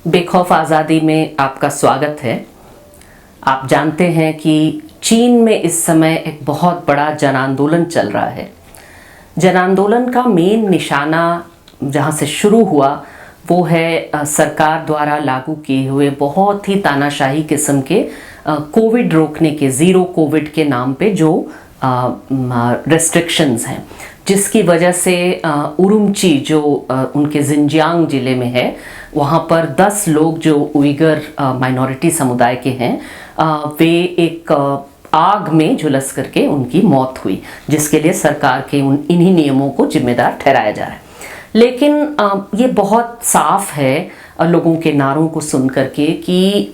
बेखौफ आज़ादी में आपका स्वागत है। आप जानते हैं कि चीन में इस समय एक बहुत बड़ा जन आंदोलन चल रहा है। जन आंदोलन का मेन निशाना जहाँ से शुरू हुआ वो है सरकार द्वारा लागू किए हुए बहुत ही तानाशाही किस्म के कोविड रोकने के, ज़ीरो कोविड के नाम पे जो रेस्ट्रिक्शंस हैं, जिसकी वजह से उरुमची जो उनके जिनजियांग ज़िले में है, वहाँ पर 10 लोग जो उइगर माइनॉरिटी समुदाय के हैं, वे एक आग में झुलस करके उनकी मौत हुई, जिसके लिए सरकार के इन्हीं नियमों को जिम्मेदार ठहराया जा रहा है। लेकिन ये बहुत साफ है लोगों के नारों को सुन करके कि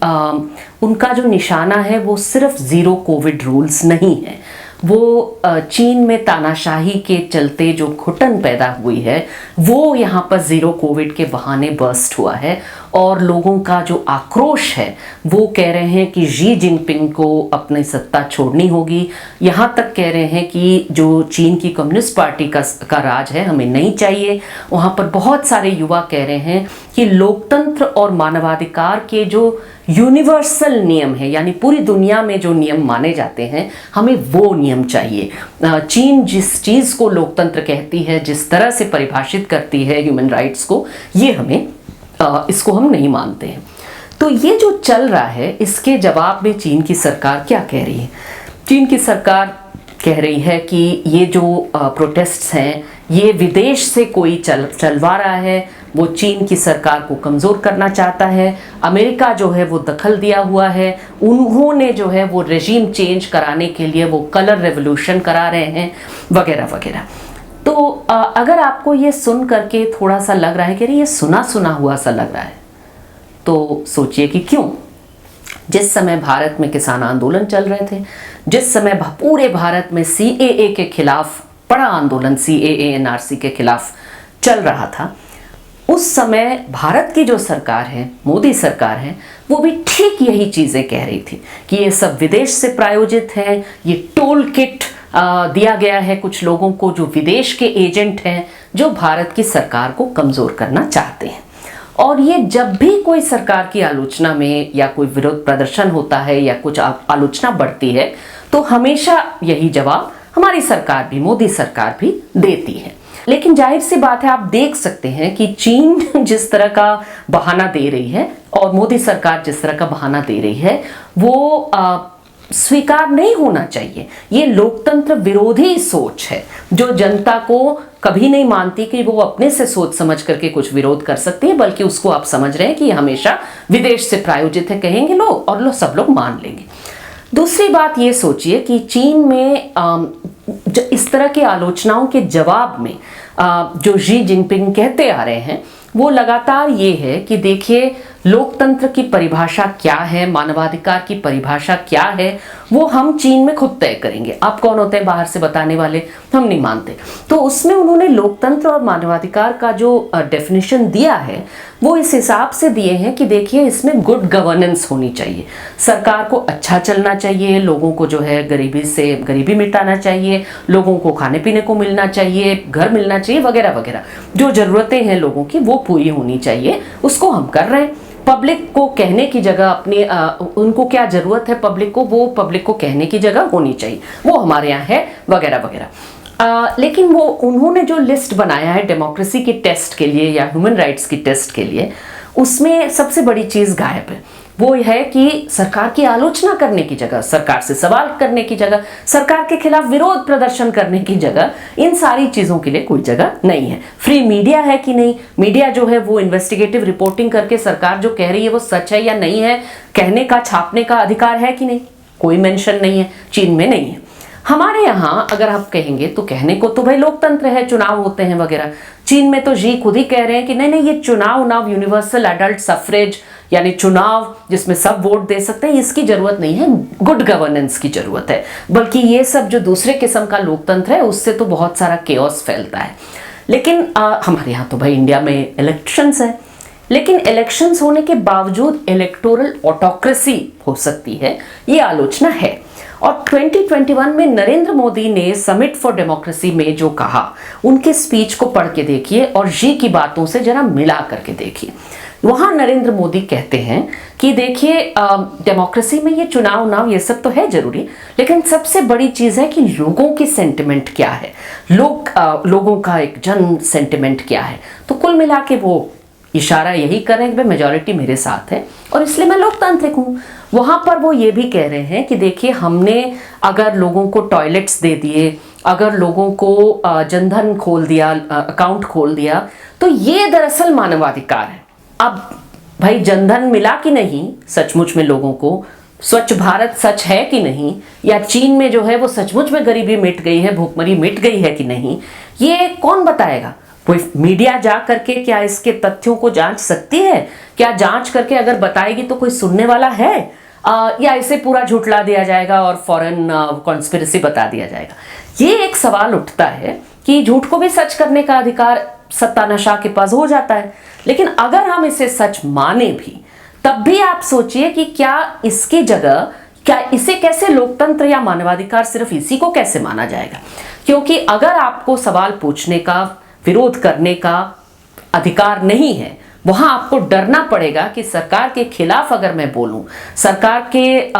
उनका जो निशाना है वो सिर्फ ज़ीरो कोविड रूल्स नहीं है, वो चीन में तानाशाही के चलते जो घुटन पैदा हुई है वो यहाँ पर ज़ीरो कोविड के बहाने बर्स्ट हुआ है। और लोगों का जो आक्रोश है वो कह रहे हैं कि शी जिनपिंग को अपनी सत्ता छोड़नी होगी। यहाँ तक कह रहे हैं कि जो चीन की कम्युनिस्ट पार्टी का राज है हमें नहीं चाहिए। वहाँ पर बहुत सारे युवा कह रहे हैं कि लोकतंत्र और मानवाधिकार के जो यूनिवर्सल नियम है, यानी पूरी दुनिया में जो नियम माने जाते हैं, हमें वो नियम चाहिए। चीन जिस चीज़ को लोकतंत्र कहती है, जिस तरह से परिभाषित करती है ह्यूमन राइट्स को, ये हमें इसको हम नहीं मानते हैं। तो ये जो चल रहा है, इसके जवाब में चीन की सरकार क्या कह रही है? चीन की सरकार कह रही है कि ये जो प्रोटेस्ट्स हैं ये विदेश से कोई चलवा रहा है, वो चीन की सरकार को कमज़ोर करना चाहता है। अमेरिका जो है वो दखल दिया हुआ है, उन्होंने जो है वो रेजीम चेंज कराने के लिए वो कलर रेवोल्यूशन करा रहे हैं वगैरह वगैरह। तो अगर आपको ये सुन करके थोड़ा सा लग रहा है कि ये सुना सुना हुआ सा लग रहा है, तो सोचिए कि क्यों। जिस समय भारत में किसान आंदोलन चल रहे थे, जिस समय पूरे भारत में CAA के खिलाफ बड़ा आंदोलन, CAA NRC के खिलाफ चल रहा था, उस समय भारत की जो सरकार है, मोदी सरकार है, वो भी ठीक यही चीज़ें कह रही थी कि ये सब विदेश से प्रायोजित है, ये टोल किट दिया गया है कुछ लोगों को जो विदेश के एजेंट हैं, जो भारत की सरकार को कमज़ोर करना चाहते हैं। और ये जब भी कोई सरकार की आलोचना में या कोई विरोध प्रदर्शन होता है या कुछ आलोचना बढ़ती है, तो हमेशा यही जवाब हमारी सरकार भी, मोदी सरकार भी देती है। लेकिन जाहिर सी बात है, आप देख सकते हैं कि चीन जिस तरह का बहाना दे रही है और मोदी सरकार जिस तरह का बहाना दे रही है, वो स्वीकार नहीं होना चाहिए। ये लोकतंत्र विरोधी सोच है जो जनता को कभी नहीं मानती कि वो अपने से सोच समझ करके कुछ विरोध कर सकती है, बल्कि उसको आप समझ रहे हैं कि ये हमेशा विदेश से प्रायोजित है, कहेंगे लोग और सब लोग मान लेंगे। दूसरी बात ये सोचिए कि चीन में इस तरह की आलोचनाओं के जवाब में जो शी जिनपिंग कहते आ रहे हैं वो लगातार ये है कि देखिए, लोकतंत्र की परिभाषा क्या है, मानवाधिकार की परिभाषा क्या है, वो हम चीन में खुद तय करेंगे। आप कौन होते हैं बाहर से बताने वाले, हम नहीं मानते। तो उसमें उन्होंने लोकतंत्र और मानवाधिकार का जो डेफिनेशन दिया है वो इस हिसाब से दिए हैं कि देखिए, इसमें गुड गवर्नेंस होनी चाहिए, सरकार को अच्छा चलना चाहिए, लोगों को जो है गरीबी से गरीबी मिटाना चाहिए, लोगों को खाने पीने को मिलना चाहिए, घर मिलना चाहिए वगैरह वगैरह, जो ज़रूरतें हैं लोगों की वो पूरी होनी चाहिए। उसको हम कर रहे हैं। पब्लिक को कहने की जगह अपने उनको क्या ज़रूरत है पब्लिक को, वो पब्लिक को कहने की जगह होनी चाहिए, वो हमारे यहाँ है वगैरह वगैरह। लेकिन वो उन्होंने जो लिस्ट बनाया है डेमोक्रेसी के टेस्ट के लिए या ह्यूमन राइट्स की टेस्ट के लिए, उसमें सबसे बड़ी चीज़ गायब है। वो है कि सरकार की आलोचना करने की जगह, सरकार से सवाल करने की जगह, सरकार के खिलाफ विरोध प्रदर्शन करने की जगह, इन सारी चीज़ों के लिए कोई जगह नहीं है। फ्री मीडिया है कि नहीं, मीडिया जो है वो इन्वेस्टिगेटिव रिपोर्टिंग करके सरकार जो कह रही है वो सच है या नहीं है, कहने का, छापने का अधिकार है कि नहीं, कोई मेंशन नहीं है, चीन में नहीं है। हमारे यहाँ अगर आप कहेंगे तो कहने को तो भाई लोकतंत्र है, चुनाव होते हैं वगैरह। चीन में तो जी खुद ही कह रहे हैं कि नहीं नहीं, ये चुनाव यूनिवर्सल एडल्ट सफरेज, यानी चुनाव जिसमें सब वोट दे सकते हैं, इसकी जरूरत नहीं है, गुड गवर्नेंस की जरूरत है। बल्कि ये सब जो दूसरे किस्म का लोकतंत्र है उससे तो बहुत सारा केओस फैलता है। लेकिन हमारे यहाँ तो भाई इंडिया में इलेक्शंस है, लेकिन इलेक्शंस होने के बावजूद इलेक्टोरल ऑटोक्रेसी हो सकती है, ये आलोचना है। और 2021 में नरेंद्र मोदी ने समिट फॉर डेमोक्रेसी में जो कहा, उनके स्पीच को पढ़ के देखिए और जी की बातों से जरा मिला करके देखिए। वहाँ नरेंद्र मोदी कहते हैं कि देखिए डेमोक्रेसी में ये चुनाव ये सब तो है जरूरी, लेकिन सबसे बड़ी चीज़ है कि लोगों की सेंटिमेंट क्या है, लोगों का एक जन सेंटिमेंट क्या है। तो कुल मिला के वो इशारा यही कर रहे हैं कि मेजॉरिटी मेरे साथ है और इसलिए मैं लोकतांत्रिक हूँ। वहाँ पर वो ये भी कह रहे हैं कि देखिए हमने अगर लोगों को टॉयलेट्स दे दिए, अगर लोगों को जनधन खोल दिया, अकाउंट खोल दिया, तो ये दरअसल मानवाधिकार है। अब भाई जनधन मिला कि नहीं सचमुच में लोगों को, स्वच्छ भारत सच है कि नहीं, या चीन में जो है वो सचमुच में गरीबी मिट गई है, भूखमरी मिट गई है कि नहीं, ये कौन बताएगा? कोई मीडिया जा करके क्या इसके तथ्यों को जांच सकती है? क्या जांच करके अगर बताएगी तो कोई सुनने वाला है, या इसे पूरा झुठला दिया जाएगा और फॉरेन कॉन्स्पिरेसी बता दिया जाएगा? ये एक सवाल उठता है कि झूठ को भी सच करने का अधिकार सत्तानशाह के पास हो जाता है, लेकिन अगर हम इसे सच माने भी, तब भी आप सोचिए कि क्या इसकी जगह, क्या इसे कैसे लोकतंत्र या मानवाधिकार सिर्फ इसी को कैसे माना जाएगा? क्योंकि अगर आपको सवाल पूछने का, विरोध करने का अधिकार नहीं है, वहां आपको डरना पड़ेगा कि सरकार के खिलाफ अगर मैं बोलूं, सरकार के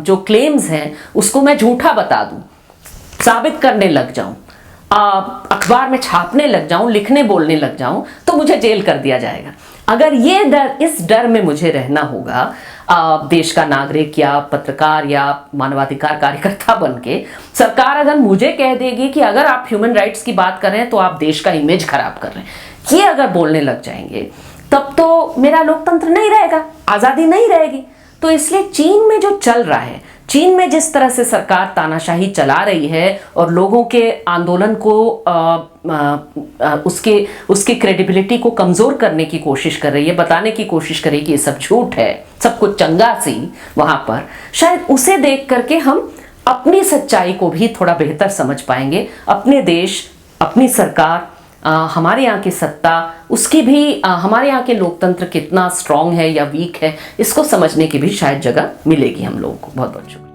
जो क्लेम्स हैं उसको मैं झूठा बता दूं, साबित करने लग जाऊं, अखबार में छापने लग जाऊं, लिखने बोलने लग जाऊं, तो मुझे जेल कर दिया जाएगा। अगर ये डर, इस डर में मुझे रहना होगा देश का नागरिक या पत्रकार या मानवाधिकार कार्यकर्ता बन के, सरकार अगर मुझे कह देगी कि अगर आप ह्यूमन राइट्स की बात कर रहे हैं तो आप देश का इमेज खराब कर रहे हैं, ये अगर बोलने लग जाएंगे, तब तो मेरा लोकतंत्र नहीं रहेगा, आज़ादी नहीं रहेगी। तो इसलिए चीन में जो चल रहा है, चीन में जिस तरह से सरकार तानाशाही चला रही है और लोगों के आंदोलन को उसकी क्रेडिबिलिटी को कमजोर करने की कोशिश कर रही है, बताने की कोशिश कर रही है कि ये सब झूठ है, सब कुछ चंगा सी, वहां पर शायद उसे देख करके हम अपनी सच्चाई को भी थोड़ा बेहतर समझ पाएंगे। अपने देश, अपनी सरकार, हमारे यहाँ की सत्ता, उसकी भी हमारे यहाँ के लोकतंत्र कितना स्ट्रांग है या वीक है, इसको समझने की भी शायद जगह मिलेगी हम लोगों को। बहुत बहुत शुक्रिया।